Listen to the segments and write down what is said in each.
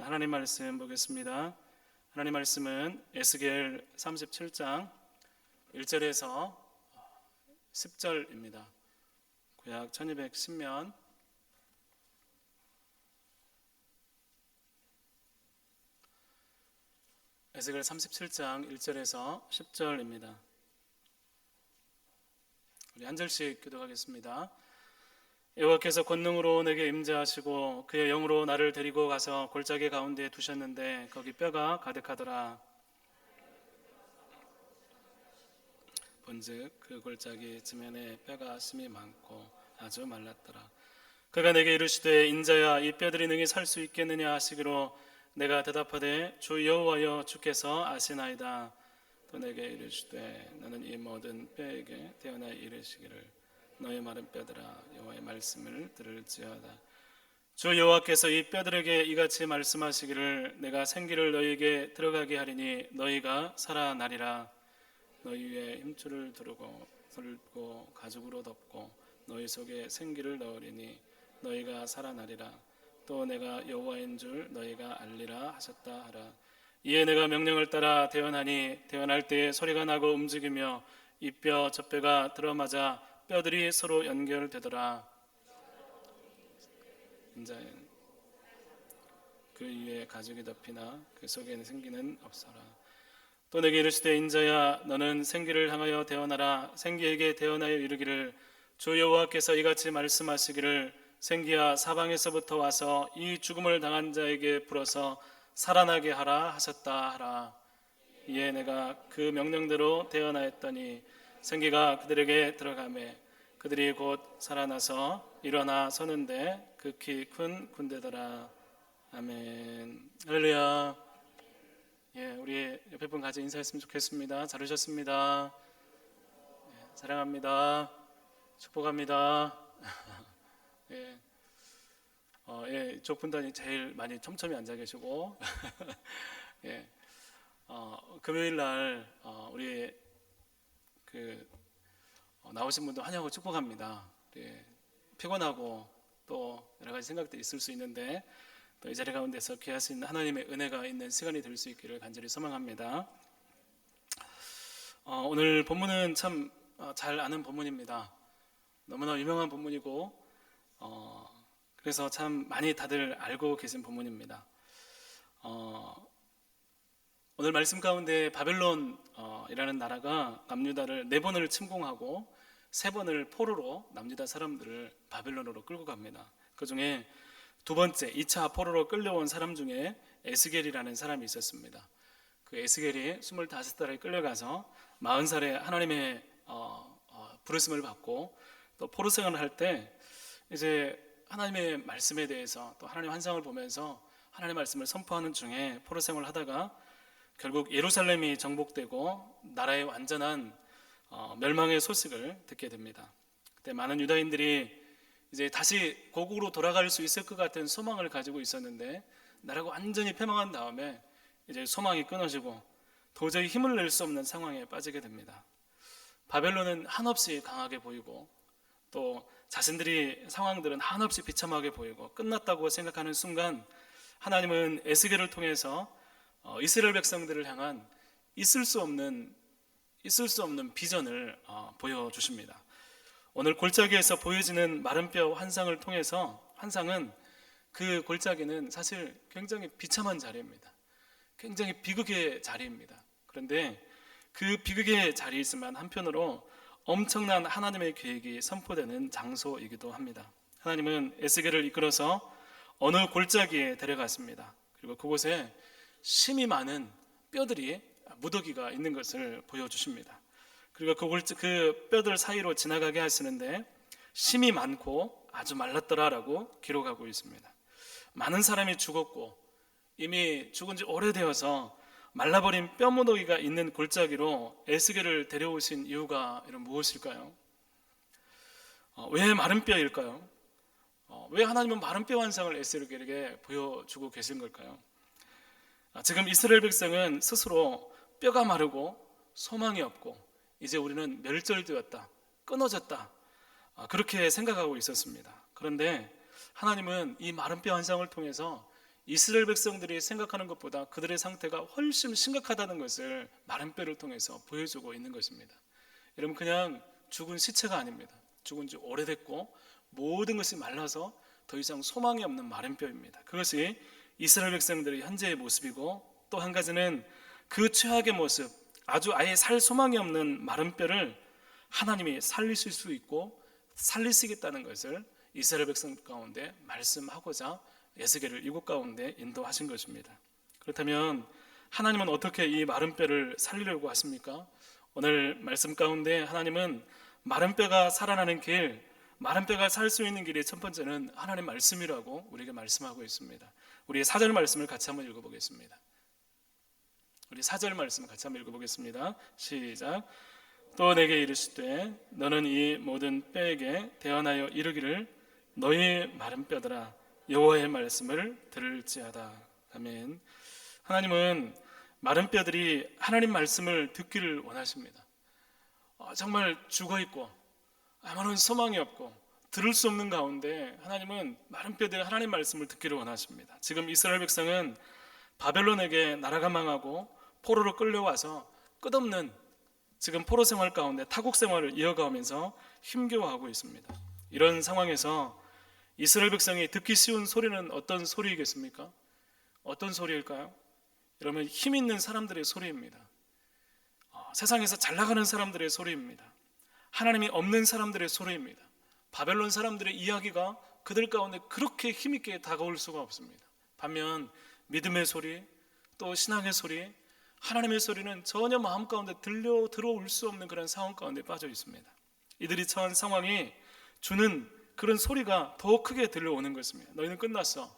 하나님 말씀 보겠습니다. 하나님 말씀은 에스겔 37장 1절에서 10절입니다. 구약 1210년 에스겔 37장 1절에서 10절입니다. 우리 한 절씩 기도하겠습니다. 여호와께서 권능으로 내게 임재하시고 그의 영으로 나를 데리고 가서 골짜기 가운데 두셨는데 거기 뼈가 가득하더라. 본즉 그 골짜기 지면에 뼈가 심이 많고 아주 말랐더라. 그가 내게 이르시되 인자야 이 뼈들이 능히 살 수 있겠느냐 하시기로 내가 대답하되 주 여호와여 주께서 아시나이다. 또 내게 이르시되 너는 이 모든 뼈에게 태어나 이르시기를 너의 마른 뼈들아 여호와의 말씀을 들을지어다. 주 여호와께서 이 뼈들에게 이같이 말씀하시기를 내가 생기를 너희에게 들어가게 하리니 너희가 살아나리라. 너희 위에 힘줄을 두르고 설고 가죽으로 덮고 너희 속에 생기를 넣으리니 너희가 살아나리라. 또 내가 여호와인 줄 너희가 알리라 하셨다 하라. 이에 내가 명령을 따라 태어나니 태어날 때에 소리가 나고 움직이며 이 뼈 저 뼈가 들어맞아 뼈들이 서로 연결되더라. 인자는 그 위에 가죽이 덮이나 그 속에는 생기는 없어라. 또 내게 이르시되 인자야 너는 생기를 향하여 태어나라. 생기에게 태어나여 이르기를 주 여호와께서 이같이 말씀하시기를 생기야 사방에서부터 와서 이 죽음을 당한 자에게 불어서 살아나게 하라 하셨다 하라. 이에 내가 그 명령대로 태어나였더니 생기가 그들에게 들어가매 그들이 곧 살아나서 일어나 서는데 극히 큰 군대더라. 아멘. 할렐루야. 예, 우리 옆에 분 같이 인사했으면 좋겠습니다. 잘 오셨습니다. 예, 사랑합니다. 축복합니다. 예, 이쪽 분단이 제일 많이 촘촘히 앉아 계시고 예, 금요일 날 우리 나오신 분들 환영하고 축복합니다. 예, 피곤하고 또 여러 가지 생각들이 있을 수 있는데 또 이 자리 가운데서 귀할 수 있는 하나님의 은혜가 있는 시간이 될 수 있기를 간절히 소망합니다. 오늘 본문은 참 잘 아는 본문입니다. 너무나 유명한 본문이고 그래서 참 많이 다들 알고 계신 본문입니다. 오늘 말씀 가운데 바벨론이라는 나라가 남유다를 4번을 침공하고 3번을 포로로 남유다 사람들을 바벨론으로 끌고 갑니다. 그 중에 두 번째 2차 포로로 끌려온 사람 중에 에스겔이라는 사람이 있었습니다. 그 에스겔이 25살에 끌려가서 40살에 하나님의 부르심을 받고 또 포로 생활을 할 때 이제 하나님의 말씀에 대해서 또 하나님의 환상을 보면서 하나님의 말씀을 선포하는 중에 포로 생활을 하다가 결국 예루살렘이 정복되고 나라의 완전한 멸망의 소식을 듣게 됩니다. 그때 많은 유다인들이 이제 다시 고국으로 돌아갈 수 있을 것 같은 소망을 가지고 있었는데 나라가 완전히 패망한 다음에 이제 소망이 끊어지고 도저히 힘을 낼 수 없는 상황에 빠지게 됩니다. 바벨론은 한없이 강하게 보이고 또 자신들이 상황들은 한없이 비참하게 보이고 끝났다고 생각하는 순간 하나님은 에스겔을 통해서 이스라엘 백성들을 향한 있을 수 없는 비전을 보여주십니다. 오늘 골짜기에서 보여지는 마른 뼈 환상을 통해서 환상은 그 골짜기는 사실 굉장히 비참한 자리입니다. 굉장히 비극의 자리입니다. 그런데 그 비극의 자리이지만 한편으로 엄청난 하나님의 계획이 선포되는 장소이기도 합니다. 하나님은 에스겔을 이끌어서 어느 골짜기에 데려갔습니다. 그리고 그곳에 심이 많은 뼈들이 무더기가 있는 것을 보여주십니다. 그리고 그 뼈들 사이로 지나가게 하시는데 심이 많고 아주 말랐더라라고 기록하고 있습니다. 많은 사람이 죽었고 이미 죽은 지 오래되어서 말라버린 뼈 무더기가 있는 골짜기로 에스겔을 데려오신 이유가 무엇일까요? 왜 마른 뼈일까요? 왜 하나님은 마른 뼈 환상을 에스겔에게 보여주고 계신 걸까요? 지금 이스라엘 백성은 스스로 뼈가 마르고 소망이 없고 이제 우리는 멸절되었다, 끊어졌다 그렇게 생각하고 있었습니다. 그런데 하나님은 이 마른 뼈 환상을 통해서 이스라엘 백성들이 생각하는 것보다 그들의 상태가 훨씬 심각하다는 것을 마른 뼈를 통해서 보여주고 있는 것입니다. 여러분, 그냥 죽은 시체가 아닙니다. 죽은 지 오래됐고 모든 것이 말라서 더 이상 소망이 없는 마른 뼈입니다. 그것이 이스라엘 백성들의 현재의 모습이고, 또 한 가지는 그 최악의 모습, 아주 아예 살 소망이 없는 마른 뼈를 하나님이 살리실 수 있고 살리시겠다는 것을 이스라엘 백성 가운데 말씀하고자 에스겔을 이곳 가운데 인도하신 것입니다. 그렇다면 하나님은 어떻게 이 마른 뼈를 살리려고 하십니까? 오늘 말씀 가운데 하나님은 마른 뼈가 살아나는 길, 마른 뼈가 살 수 있는 길의 첫 번째는 하나님 말씀이라고 우리에게 말씀하고 있습니다. 우리 4절 말씀을 같이 한번 읽어보겠습니다. 우리 4절 말씀 같이 한번 읽어보겠습니다. 시작. 또 내게 이르시되 너는 이 모든 뼈에게 대언하여 이르기를 너희 마른 뼈들아 여호와의 말씀을 들을지어다. 아멘. 하나님은 마른 뼈들이 하나님 말씀을 듣기를 원하십니다. 정말 죽어있고 아무런 소망이 없고 들을 수 없는 가운데 하나님은 마른 뼈들이 하나님 말씀을 듣기를 원하십니다. 지금 이스라엘 백성은 바벨론에게 나라가 망하고 포로로 끌려와서 끝없는 지금 포로 생활 가운데 타국 생활을 이어가면서 힘겨워하고 있습니다. 이런 상황에서 이스라엘 백성이 듣기 쉬운 소리는 어떤 소리이겠습니까? 어떤 소리일까요? 여러분, 힘 있는 사람들의 소리입니다. 세상에서 잘 나가는 사람들의 소리입니다. 하나님이 없는 사람들의 소리입니다. 바벨론 사람들의 이야기가 그들 가운데 그렇게 힘있게 다가올 수가 없습니다. 반면 믿음의 소리, 또 신앙의 소리, 하나님의 소리는 전혀 마음 가운데 들어올 수 없는 그런 상황 가운데 빠져 있습니다. 이들이 처한 상황이 주는 그런 소리가 더 크게 들려오는 것입니다. 너희는 끝났어.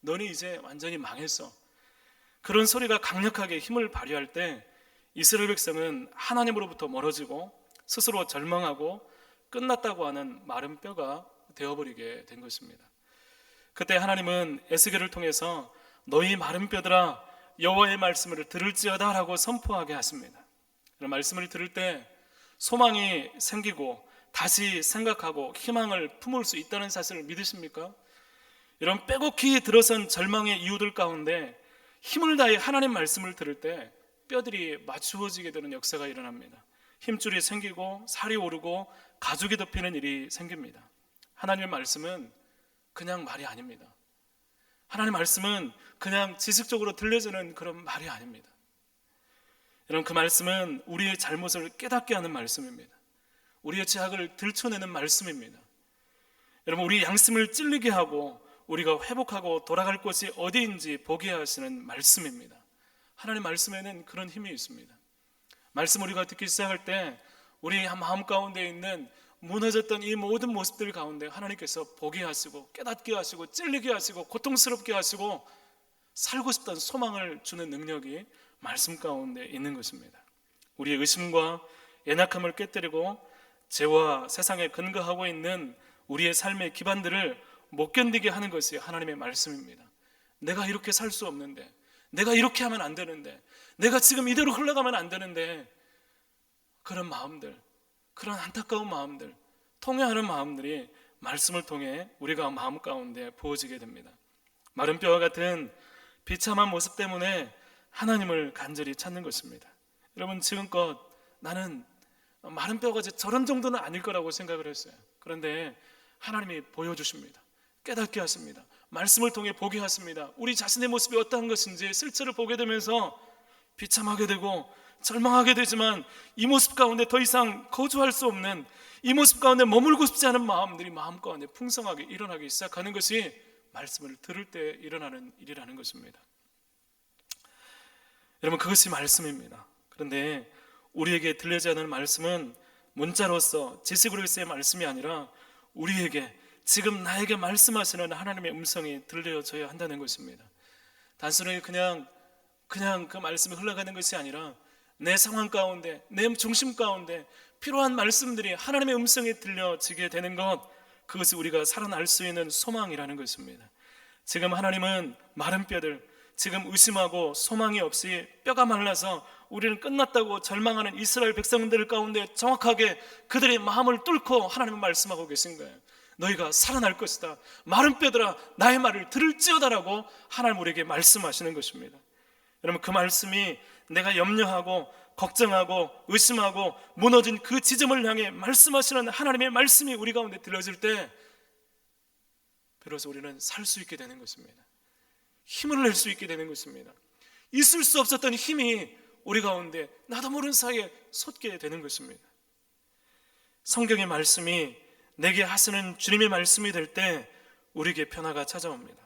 너는 이제 완전히 망했어. 그런 소리가 강력하게 힘을 발휘할 때 이스라엘 백성은 하나님으로부터 멀어지고 스스로 절망하고 끝났다고 하는 마른 뼈가 되어버리게 된 것입니다. 그때 하나님은 에스겔을 통해서 너희 마른 뼈들아 여호와의 말씀을 들을지어다 라고 선포하게 하십니다. 그런 말씀을 들을 때 소망이 생기고 다시 생각하고 희망을 품을 수 있다는 사실을 믿으십니까? 이런 빼곡히 들어선 절망의 이유들 가운데 힘을 다해 하나님 말씀을 들을 때 뼈들이 맞추어지게 되는 역사가 일어납니다. 힘줄이 생기고 살이 오르고 가죽이 덮이는 일이 생깁니다. 하나님의 말씀은 그냥 말이 아닙니다. 하나님의 말씀은 그냥 지식적으로 들려주는 그런 말이 아닙니다. 여러분, 그 말씀은 우리의 잘못을 깨닫게 하는 말씀입니다. 우리의 죄악을 들춰내는 말씀입니다. 여러분, 우리 양심을 찔리게 하고 우리가 회복하고 돌아갈 곳이 어디인지 보게 하시는 말씀입니다. 하나님 말씀에는 그런 힘이 있습니다. 말씀 우리가 듣기 시작할 때 우리 마음 가운데 있는 무너졌던 이 모든 모습들 가운데 하나님께서 보게 하시고 깨닫게 하시고 찔리게 하시고 고통스럽게 하시고 살고 싶다는 소망을 주는 능력이 말씀 가운데 있는 것입니다. 우리의 의심과 연약함을 깨뜨리고 죄와 세상에 근거하고 있는 우리의 삶의 기반들을 못 견디게 하는 것이 하나님의 말씀입니다. 내가 이렇게 살 수 없는데, 내가 이렇게 하면 안 되는데, 내가 지금 이대로 흘러가면 안 되는데, 그런 마음들, 그런 안타까운 마음들, 통회하는 마음들이 말씀을 통해 우리가 마음 가운데 부어지게 됩니다. 마른 뼈와 같은 비참한 모습 때문에 하나님을 간절히 찾는 것입니다. 여러분, 지금껏 나는 마른 뼈가 저런 정도는 아닐 거라고 생각을 했어요. 그런데 하나님이 보여주십니다. 깨닫게 하십니다. 말씀을 통해 보게 하십니다. 우리 자신의 모습이 어떠한 것인지 실체를 보게 되면서 비참하게 되고 절망하게 되지만 이 모습 가운데 더 이상 거주할 수 없는, 이 모습 가운데 머물고 싶지 않은 마음들이 마음 가운데 풍성하게 일어나기 시작하는 것이 말씀을 들을 때 일어나는 일이라는 것입니다. 여러분, 그것이 말씀입니다. 그런데 우리에게 들려지 않는 말씀은 문자로서 지식으로서의 말씀이 아니라 우리에게 지금 나에게 말씀하시는 하나님의 음성이 들려져야 한다는 것입니다. 단순히 그냥 그 말씀이 흘러가는 것이 아니라 내 상황 가운데, 내 중심 가운데 필요한 말씀들이 하나님의 음성이 들려지게 되는 것, 그것이 우리가 살아날 수 있는 소망이라는 것입니다. 지금 하나님은 마른 뼈들, 지금 의심하고 소망이 없이 뼈가 말라서 우리는 끝났다고 절망하는 이스라엘 백성들 가운데 정확하게 그들의 마음을 뚫고 하나님은 말씀하고 계신 거예요. 너희가 살아날 것이다. 마른 뼈들아 나의 말을 들을지어다라고 하나님 우리에게 말씀하시는 것입니다. 여러분, 그 말씀이 내가 염려하고 걱정하고 의심하고 무너진 그 지점을 향해 말씀하시는 하나님의 말씀이 우리 가운데 들려질 때 비로소 우리는 살 수 있게 되는 것입니다. 힘을 낼 수 있게 되는 것입니다. 있을 수 없었던 힘이 우리 가운데 나도 모르는 사이에 솟게 되는 것입니다. 성경의 말씀이 내게 하시는 주님의 말씀이 될 때 우리에게 변화가 찾아옵니다.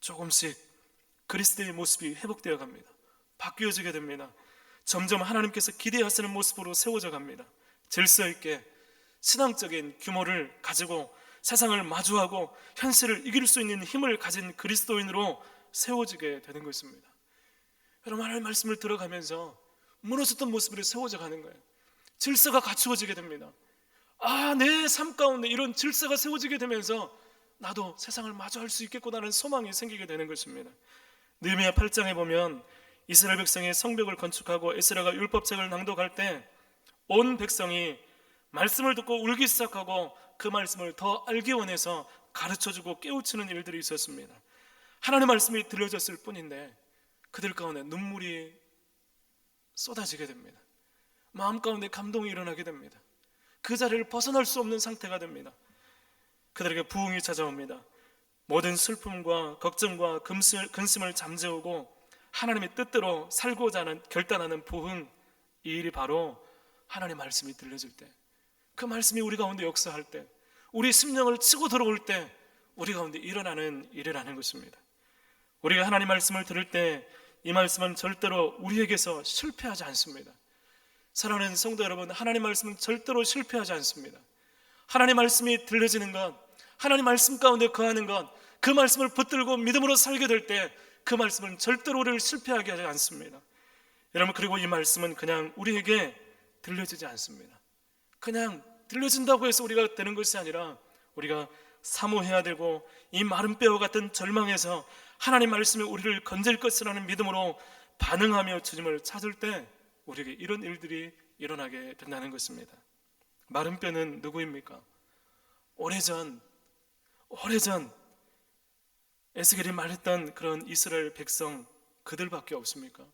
조금씩 그리스도의 모습이 회복되어 갑니다. 바뀌어지게 됩니다. 점점 하나님께서 기대하시는 모습으로 세워져 갑니다. 질서 있게 신앙적인 규모를 가지고 세상을 마주하고 현실을 이길 수 있는 힘을 가진 그리스도인으로 세워지게 되는 것입니다. 여러분, 하나님의 말씀을 들어가면서 무너졌던 모습으로 세워져 가는 거예요. 질서가 갖추어지게 됩니다. 내 삶 가운데 이런 질서가 세워지게 되면서 나도 세상을 마주할 수 있겠구나라는 소망이 생기게 되는 것입니다. 느헤미야 8장에 보면 이스라엘 백성이 성벽을 건축하고 에스라가 율법책을 낭독할 때 온 백성이 말씀을 듣고 울기 시작하고 그 말씀을 더 알기 원해서 가르쳐주고 깨우치는 일들이 있었습니다. 하나님의 말씀이 들려졌을 뿐인데 그들 가운데 눈물이 쏟아지게 됩니다. 마음 가운데 감동이 일어나게 됩니다. 그 자리를 벗어날 수 없는 상태가 됩니다. 그들에게 부흥이 찾아옵니다. 모든 슬픔과 걱정과 근심을 잠재우고 하나님의 뜻대로 살고자 하는 결단하는 부흥, 이 일이 바로 하나님의 말씀이 들려질 때, 그 말씀이 우리 가운데 역사할 때, 우리 심령을 치고 들어올 때 우리 가운데 일어나는 일이라는 것입니다. 우리가 하나님 말씀을 들을 때 이 말씀은 절대로 우리에게서 실패하지 않습니다. 사랑하는 성도 여러분, 하나님 말씀은 절대로 실패하지 않습니다. 하나님 말씀이 들려지는 것, 하나님 말씀 가운데 거하는 것, 그 말씀을 붙들고 믿음으로 살게 될 때 그 말씀은 절대로 우리를 실패하게 하지 않습니다. 여러분, 그리고 이 말씀은 그냥 우리에게 들려지지 않습니다. 그냥 들려진다고 해서 우리가 되는 것이 아니라 우리가 사모해야 되고 이 마른 뼈와 같은 절망에서 하나님 말씀이 우리를 건질 것이라는 믿음으로 반응하며 주님을 찾을 때 우리에게 이런 일들이 일어나게 된다는 것입니다. 마른 뼈는 누구입니까? 오래전 에스겔이 말했던 그런 이스라엘 백성, 그들밖에 없습니까?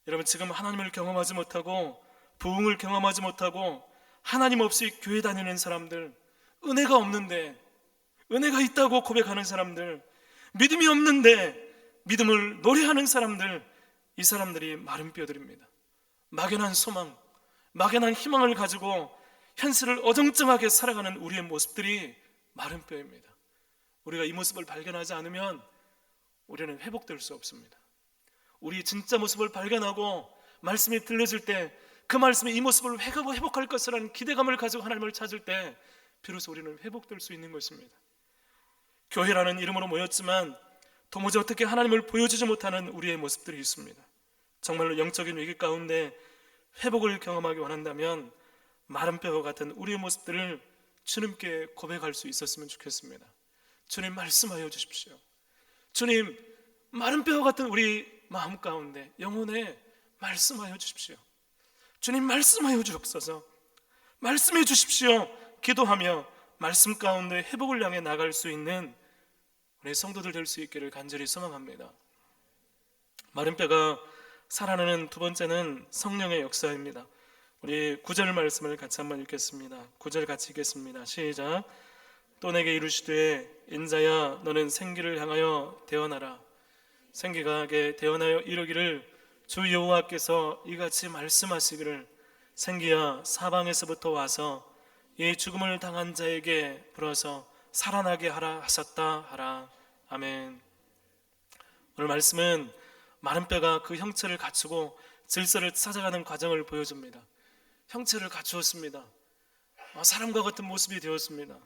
여러분, 지금 하나님을 경험하지 못하고 부흥을 경험하지 못하고 하나님 없이 교회 다니는 사람들, 은혜가 없는데 은혜가 있다고 고백하는 사람들, 믿음이 없는데 믿음을 노래하는 사람들, 이 사람들이 마른 뼈들입니다. 막연한 소망, 막연한 희망을 가지고 현실을 어정쩡하게 살아가는 우리의 모습들이 마른 뼈입니다. 우리가 이 모습을 발견하지 않으면 우리는 회복될 수 없습니다. 우리 진짜 모습을 발견하고 말씀이 들려질 때 그 말씀이 이 모습을 회복할 것이라는 기대감을 가지고 하나님을 찾을 때 비로소 우리는 회복될 수 있는 것입니다. 교회라는 이름으로 모였지만 도무지 어떻게 하나님을 보여주지 못하는 우리의 모습들이 있습니다. 정말로 영적인 위기 가운데 회복을 경험하기 원한다면 마른 뼈와 같은 우리의 모습들을 주님께 고백할 수 있었으면 좋겠습니다. 주님, 말씀하여 주십시오. 주님, 마른 뼈와 같은 우리 마음 가운데, 영혼에 말씀하여 주십시오. 주님, 말씀하여 주옵소서. 말씀해 주십시오. 기도하며 말씀 가운데 회복을 향해 나갈 수 있는 우리 성도들 될 수 있기를 간절히 소망합니다. 마른 뼈가 살아나는 두 번째는 성령의 역사입니다. 우리 9절 말씀을 같이 한번 읽겠습니다. 9절 같이 읽겠습니다. 시작. 또 내게 이르시되 인자야 너는 생기를 향하여 대언하라. 생기가게 대언하여 이르기를 주 여호와께서 이같이 말씀하시기를 생기야 사방에서부터 와서 이 죽음을 당한 자에게 불어서 살아나게 하라 하셨다 하라. 아멘. 오늘 말씀은 마른 뼈가 그 형체를 갖추고 질서를 찾아가는 과정을 보여줍니다. 형체를 갖추었습니다. 사람과 같은 모습이 되었습니다.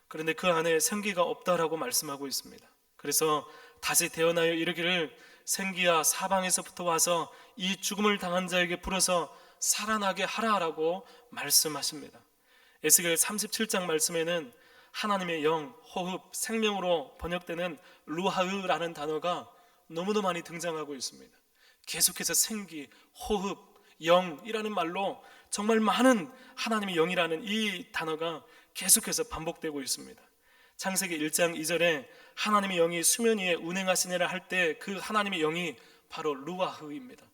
그런데 그 안에 생기가 없다라고 말씀하고 있습니다. 그래서 다시 대언하여 이르기를 생기야 사방에서부터 와서 이 죽음을 당한 자에게 불어서 살아나게 하라라고 말씀하십니다. 에스겔 37장 말씀에는 하나님의 영, 호흡, 생명으로 번역되는 루하으라는 단어가 너무도 많이 등장하고 있습니다. 계속해서 생기, 호흡, 영이라는 말로 정말 많은 하나님의 영이라는 이 단어가 계속해서 반복되고 있습니다. 창세기 1장 2절에 하나님의 영이 수면 위에 운행하시니라 할 때 그 하나님의 영이 바로 루아흐입니다.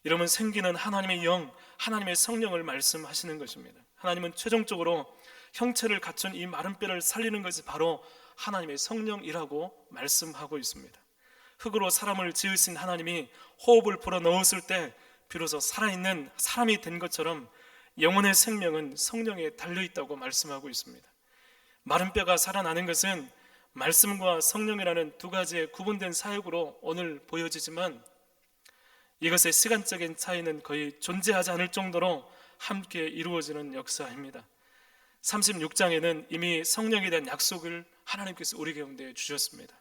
이러면 생기는 하나님의 영, 하나님의 성령을 말씀하시는 것입니다. 하나님은 최종적으로 형체를 갖춘 이 마른 뼈를 살리는 것이 바로 하나님의 성령이라고 말씀하고 있습니다. 흙으로 사람을 지으신 하나님이 호흡을 불어 넣었을 때 비로소 살아있는 사람이 된 것처럼 영혼의 생명은 성령에 달려있다고 말씀하고 있습니다. 마른 뼈가 살아나는 것은 말씀과 성령이라는 두 가지의 구분된 사역으로 오늘 보여지지만 이것의 시간적인 차이는 거의 존재하지 않을 정도로 함께 이루어지는 역사입니다. 36장에는 이미 성령에 대한 약속을 하나님께서 우리 가운데 주셨습니다.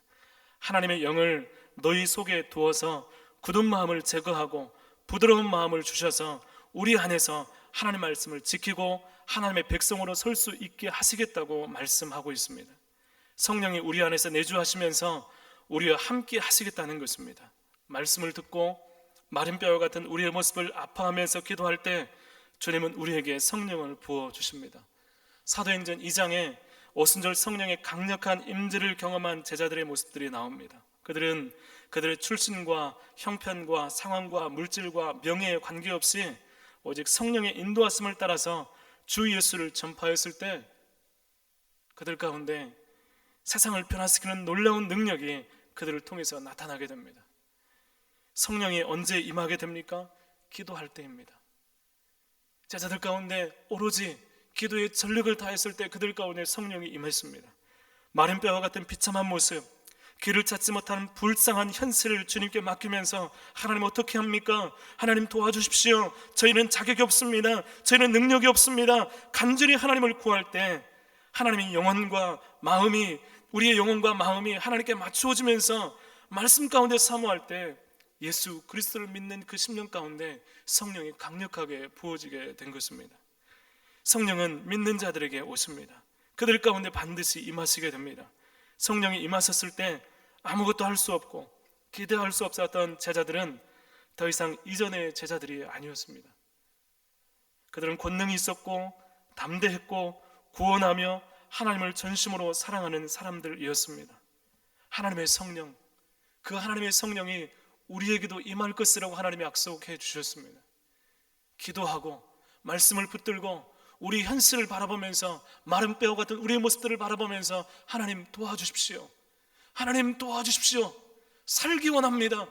하나님의 영을 너희 속에 두어서 굳은 마음을 제거하고 부드러운 마음을 주셔서 우리 안에서 하나님의 말씀을 지키고 하나님의 백성으로 설 수 있게 하시겠다고 말씀하고 있습니다. 성령이 우리 안에서 내주하시면서 우리와 함께 하시겠다는 것입니다. 말씀을 듣고 마른 뼈와 같은 우리의 모습을 아파하면서 기도할 때 주님은 우리에게 성령을 부어주십니다. 사도행전 2장에 오순절 성령의 강력한 임재를 경험한 제자들의 모습들이 나옵니다. 그들은 그들의 출신과 형편과 상황과 물질과 명예에 관계없이 오직 성령의 인도하심을 따라서 주 예수를 전파했을 때 그들 가운데 세상을 변화시키는 놀라운 능력이 그들을 통해서 나타나게 됩니다. 성령이 언제 임하게 됩니까? 기도할 때입니다. 제자들 가운데 오로지 기도에 전력을 다했을 때 그들 가운데 성령이 임했습니다. 마른 뼈와 같은 비참한 모습, 길을 찾지 못하는 불쌍한 현실을 주님께 맡기면서 하나님 어떻게 합니까? 하나님 도와주십시오. 저희는 자격이 없습니다. 저희는 능력이 없습니다. 간절히 하나님을 구할 때 하나님의 영혼과 마음이, 우리의 영혼과 마음이 하나님께 맞추어지면서 말씀 가운데 사모할 때 예수 그리스도를 믿는 그 심령 가운데 성령이 강력하게 부어지게 된 것입니다. 성령은 믿는 자들에게 오십니다. 그들 가운데 반드시 임하시게 됩니다. 성령이 임하셨을 때 아무것도 할 수 없고 기대할 수 없었던 제자들은 더 이상 이전의 제자들이 아니었습니다. 그들은 권능이 있었고 담대했고 구원하며 하나님을 전심으로 사랑하는 사람들이었습니다. 하나님의 성령, 그 하나님의 성령이 우리에게도 임할 것이라고 하나님이 약속해 주셨습니다. 기도하고 말씀을 붙들고 우리 현실을 바라보면서 마른 뼈 같은 우리의 모습들을 바라보면서 하나님 도와주십시오. 하나님 도와주십시오. 살기 원합니다.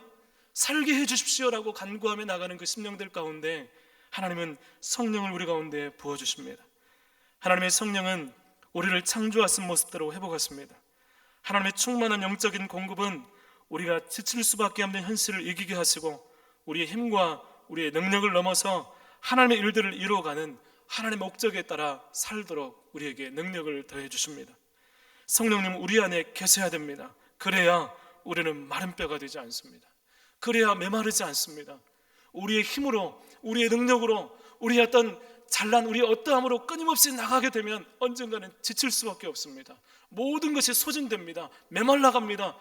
살게 해주십시오라고 간구하며 나가는 그 심령들 가운데 하나님은 성령을 우리 가운데 부어주십니다. 하나님의 성령은 우리를 창조하신 모습대로 회복하십니다. 하나님의 충만한 영적인 공급은 우리가 지칠 수밖에 없는 현실을 이기게 하시고 우리의 힘과 우리의 능력을 넘어서 하나님의 일들을 이루어가는 하나님의 목적에 따라 살도록 우리에게 능력을 더해 주십니다. 성령님 우리 안에 계셔야 됩니다. 그래야 우리는 마른 뼈가 되지 않습니다. 그래야 메마르지 않습니다. 우리의 힘으로, 우리의 능력으로, 우리의 어떤 잘난 우리의 어떠함으로 끊임없이 나가게 되면 언젠가는 지칠 수밖에 없습니다. 모든 것이 소진됩니다. 메말라갑니다.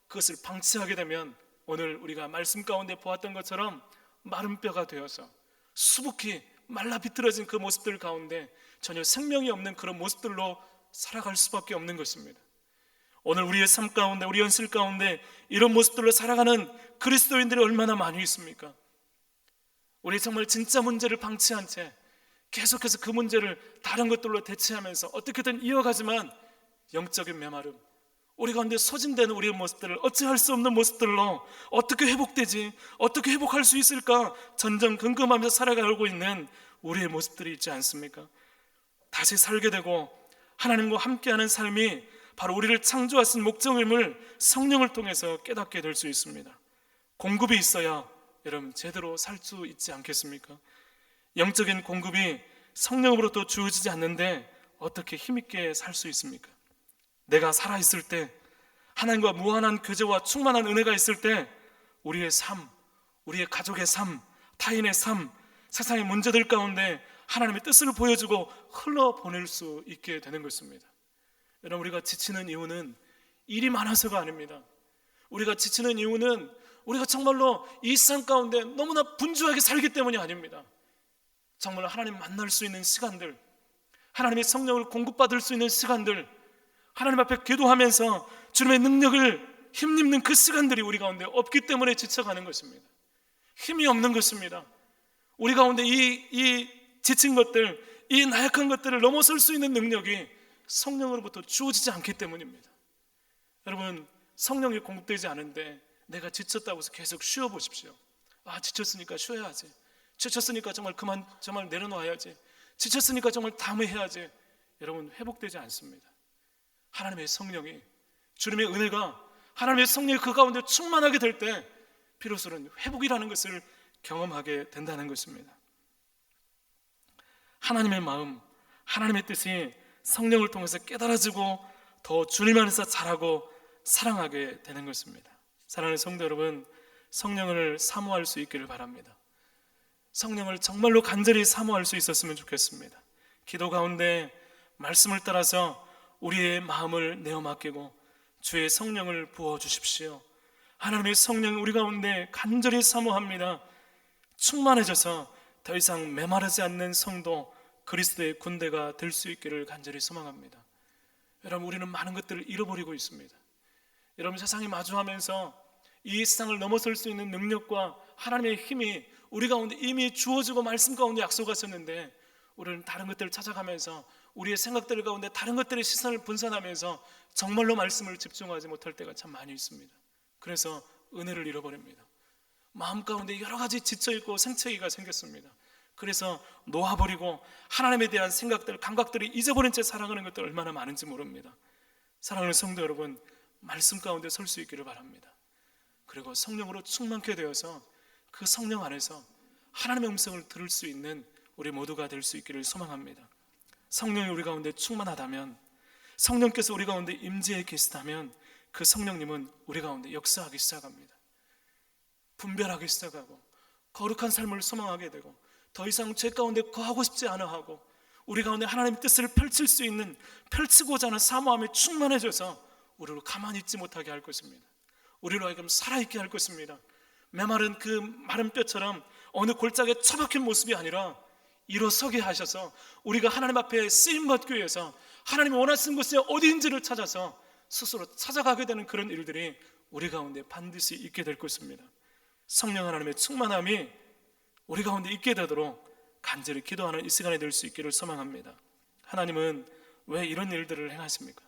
그것을 방치하게 되면 오늘 우리가 말씀 가운데 보았던 것처럼 마른 뼈가 되어서 수북히 말라 비틀어진 그 모습들 가운데 전혀 생명이 없는 그런 모습들로 살아갈 수밖에 없는 것입니다. 오늘 우리의 삶 가운데, 우리 현실 가운데 이런 모습들로 살아가는 그리스도인들이 얼마나 많이 있습니까? 우리 정말 진짜 문제를 방치한 채 계속해서 그 문제를 다른 것들로 대체하면서 어떻게든 이어가지만 영적인 메마름, 우리 가운데 소진되는 우리의 모습들을 어찌할 수 없는 모습들로 어떻게 회복되지, 어떻게 회복할 수 있을까 전전긍긍하면서 살아가고 있는 우리의 모습들이 있지 않습니까? 다시 살게 되고 하나님과 함께하는 삶이 바로 우리를 창조하신 목적임을 성령을 통해서 깨닫게 될 수 있습니다. 공급이 있어야 여러분 제대로 살 수 있지 않겠습니까? 영적인 공급이 성령으로부터 주어지지 않는데 어떻게 힘있게 살 수 있습니까? 내가 살아있을 때, 하나님과 무한한 교제와 충만한 은혜가 있을 때 우리의 삶, 우리의 가족의 삶, 타인의 삶, 세상의 문제들 가운데 하나님의 뜻을 보여주고 흘러보낼 수 있게 되는 것입니다. 여러분, 우리가 지치는 이유는 일이 많아서가 아닙니다. 우리가 지치는 이유는 우리가 정말로 이 세상 가운데 너무나 분주하게 살기 때문이 아닙니다. 정말 하나님 만날 수 있는 시간들, 하나님의 성령을 공급받을 수 있는 시간들, 하나님 앞에 기도하면서 주님의 능력을 힘입는 그 시간들이 우리 가운데 없기 때문에 지쳐가는 것입니다. 힘이 없는 것입니다. 우리 가운데 이 지친 것들, 이 나약한 것들을 넘어설 수 있는 능력이 성령으로부터 주어지지 않기 때문입니다. 여러분, 성령이 공급되지 않은데 내가 지쳤다고 해서 계속 쉬어보십시오. 지쳤으니까 쉬어야지, 지쳤으니까 정말 내려놓아야지, 지쳤으니까 정말 다음에 해야지. 여러분, 회복되지 않습니다. 하나님의 성령이, 주님의 은혜가, 하나님의 성령이 그 가운데 충만하게 될 때 비로소는 회복이라는 것을 경험하게 된다는 것입니다. 하나님의 마음, 하나님의 뜻이 성령을 통해서 깨달아지고 더 주님 안에서 자라고 사랑하게 되는 것입니다. 사랑하는 성도 여러분, 성령을 사모할 수 있기를 바랍니다. 성령을 정말로 간절히 사모할 수 있었으면 좋겠습니다. 기도 가운데 말씀을 따라서 우리의 마음을 내어 맡기고 주의 성령을 부어주십시오. 하나님의 성령 우리 가운데 간절히 사모합니다. 충만해져서 더 이상 메마르지 않는 성도, 그리스도의 군대가 될 수 있기를 간절히 소망합니다. 여러분, 우리는 많은 것들을 잃어버리고 있습니다. 여러분, 세상에 마주하면서 이 세상을 넘어설 수 있는 능력과 하나님의 힘이 우리 가운데 이미 주어지고 말씀 가운데 약속하셨는데, 우리는 다른 것들을 찾아가면서 우리의 생각들 가운데 다른 것들의 시선을 분산하면서 정말로 말씀을 집중하지 못할 때가 참 많이 있습니다. 그래서 은혜를 잃어버립니다. 마음 가운데 여러 가지 지쳐있고 생채기가 생겼습니다. 그래서 놓아버리고 하나님에 대한 생각들, 감각들을 잊어버린 채 살아가는 것들 얼마나 많은지 모릅니다. 사랑하는 성도 여러분, 말씀 가운데 설 수 있기를 바랍니다. 그리고 성령으로 충만케 되어서 그 성령 안에서 하나님의 음성을 들을 수 있는 우리 모두가 될 수 있기를 소망합니다. 성령이 우리 가운데 충만하다면, 성령께서 우리 가운데 임재해 계시다면 그 성령님은 우리 가운데 역사하기 시작합니다. 분별하기 시작하고 거룩한 삶을 소망하게 되고 더 이상 죄 가운데 거하고 싶지 않아 하고 우리 가운데 하나님의 뜻을 펼칠 수 있는, 펼치고자 하는 사모함에 충만해져서 우리를 가만히 있지 못하게 할 것입니다. 우리로 하여금 살아있게 할 것입니다. 메마른 그 마른 뼈처럼 어느 골짜기에 처박힌 모습이 아니라 일어서게 하셔서 우리가 하나님 앞에 쓰임받기 위해서 하나님이 원하시는 곳이 어디인지를 찾아서 스스로 찾아가게 되는 그런 일들이 우리 가운데 반드시 있게 될 것입니다. 성령 하나님의 충만함이 우리 가운데 있게 되도록 간절히 기도하는 이 시간이 될 수 있기를 소망합니다. 하나님은 왜 이런 일들을 행하십니까?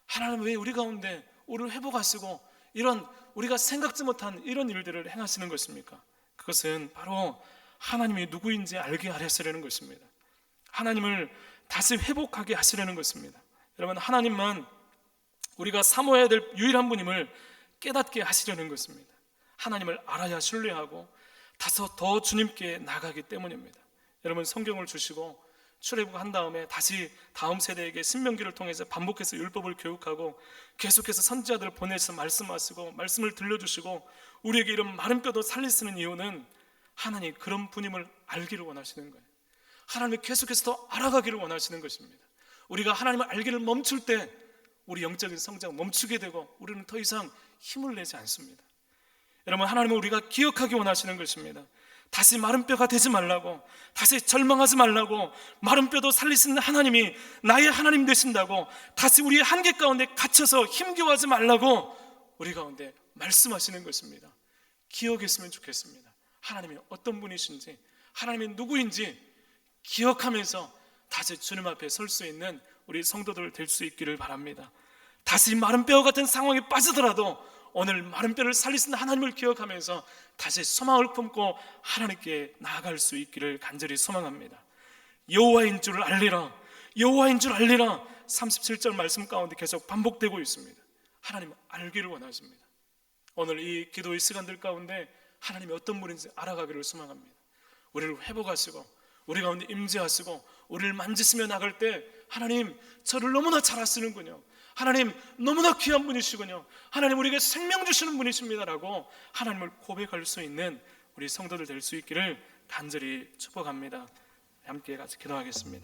하나님은 왜 우리 가운데 우리를 회복하시고 이런 우리가 생각지 못한 이런 일들을 행하시는 것입니까? 그것은 바로 하나님이 누구인지 알게 하시려는 것입니다. 하나님을 다시 회복하게 하시려는 것입니다. 여러분, 하나님만 우리가 사모해야 될 유일한 분임을 깨닫게 하시려는 것입니다. 하나님을 알아야 신뢰하고 더 주님께 나가기 때문입니다. 여러분, 성경을 주시고 출애굽한 다음에 다시 다음 세대에게 신명기를 통해서 반복해서 율법을 교육하고 계속해서 선지자들을 보내서 말씀하시고 말씀을 들려주시고 우리에게 이런 마른 뼈도 살리시는 이유는 하나님 그런 분임을 알기를 원하시는 거예요. 하나님을 계속해서 더 알아가기를 원하시는 것입니다. 우리가 하나님을 알기를 멈출 때 우리 영적인 성장은 멈추게 되고 우리는 더 이상 힘을 내지 않습니다. 여러분, 하나님은 우리가 기억하기 원하시는 것입니다. 다시 마른 뼈가 되지 말라고, 다시 절망하지 말라고, 마른 뼈도 살리시는 하나님이 나의 하나님 되신다고, 다시 우리의 한계 가운데 갇혀서 힘겨워하지 말라고 우리 가운데 말씀하시는 것입니다. 기억했으면 좋겠습니다. 하나님이 어떤 분이신지, 하나님이 누구인지 기억하면서 다시 주님 앞에 설 수 있는 우리 성도들 될 수 있기를 바랍니다. 다시 마른 뼈 같은 상황에 빠지더라도 오늘 마른 뼈를 살리신 하나님을 기억하면서 다시 소망을 품고 하나님께 나아갈 수 있기를 간절히 소망합니다. 여호와인 줄 알리라, 여호와인 줄 알리라. 37절 말씀 가운데 계속 반복되고 있습니다. 하나님 알기를 원하십니다. 오늘 이 기도의 시간들 가운데 하나님이 어떤 분인지 알아가기를 소망합니다. 우리를 회복하시고 우리 가운데 임재하시고 우리를 만지시며 나갈 때 하나님 저를 너무나 잘 아시는군요, 하나님 너무나 귀한 분이시군요, 하나님 우리에게 생명 주시는 분이십니다라고 하나님을 고백할 수 있는 우리 성도들 될 수 있기를 간절히 축복합니다. 함께 같이 기도하겠습니다.